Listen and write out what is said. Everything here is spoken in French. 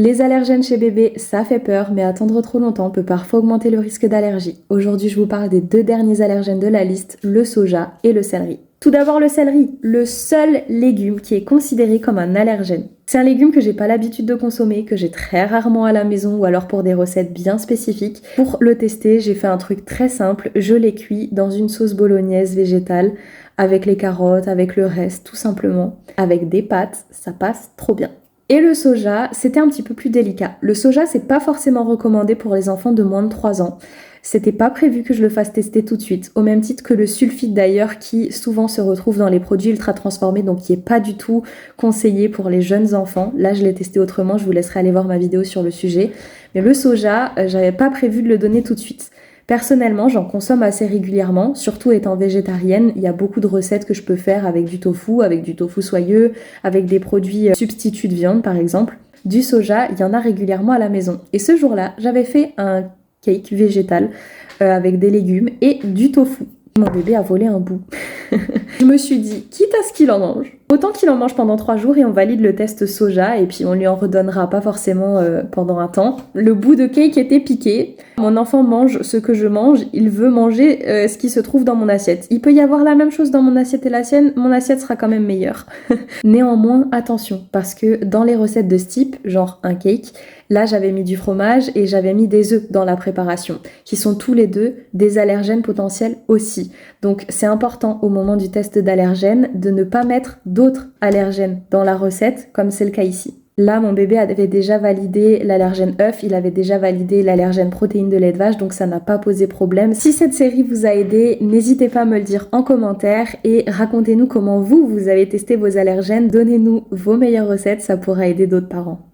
Les allergènes chez bébé, ça fait peur, mais attendre trop longtemps peut parfois augmenter le risque d'allergie. Aujourd'hui, je vous parle des 2 derniers allergènes de la liste, le soja et le céleri. Tout d'abord le céleri, le seul légume qui est considéré comme un allergène. C'est un légume que j'ai pas l'habitude de consommer, que j'ai très rarement à la maison ou alors pour des recettes bien spécifiques. Pour le tester, j'ai fait un truc très simple, je l'ai cuit dans une sauce bolognaise végétale avec les carottes, avec le reste tout simplement, avec des pâtes, ça passe trop bien. Et le soja, c'était un petit peu plus délicat. Le soja, c'est pas forcément recommandé pour les enfants de moins de 3 ans. C'était pas prévu que je le fasse tester tout de suite, au même titre que le sulfite d'ailleurs, qui souvent se retrouve dans les produits ultra transformés, donc qui est pas du tout conseillé pour les jeunes enfants. Là, je l'ai testé autrement, je vous laisserai aller voir ma vidéo sur le sujet. Mais le soja, j'avais pas prévu de le donner tout de suite. Personnellement, j'en consomme assez régulièrement, surtout étant végétarienne. Il y a beaucoup de recettes que je peux faire avec du tofu soyeux, avec des produits substituts de viande par exemple. Du soja, il y en a régulièrement à la maison. Et ce jour-là, j'avais fait un cake végétal avec des légumes et du tofu. Mon bébé a volé un bout. Je me suis dit, quitte à ce qu'il en mange, autant qu'il en mange pendant 3 jours et on valide le test soja et puis on lui en redonnera pas forcément pendant un temps. Le bout de cake était piqué. Mon enfant mange ce que je mange, il veut manger ce qui se trouve dans mon assiette. Il peut y avoir la même chose dans mon assiette et la sienne, mon assiette sera quand même meilleure. Néanmoins, attention, parce que dans les recettes de ce type, genre un cake, là j'avais mis du fromage et j'avais mis des œufs dans la préparation, qui sont tous les deux des allergènes potentiels aussi. Donc c'est important au moment du test d'allergènes de ne pas mettre d'autres allergènes dans la recette, comme c'est le cas ici. Là, mon bébé avait déjà validé l'allergène œuf, il avait déjà validé l'allergène protéines de lait de vache, donc ça n'a pas posé problème. Si cette série vous a aidé, n'hésitez pas à me le dire en commentaire et racontez-nous comment vous avez testé vos allergènes. Donnez-nous vos meilleures recettes, ça pourra aider d'autres parents.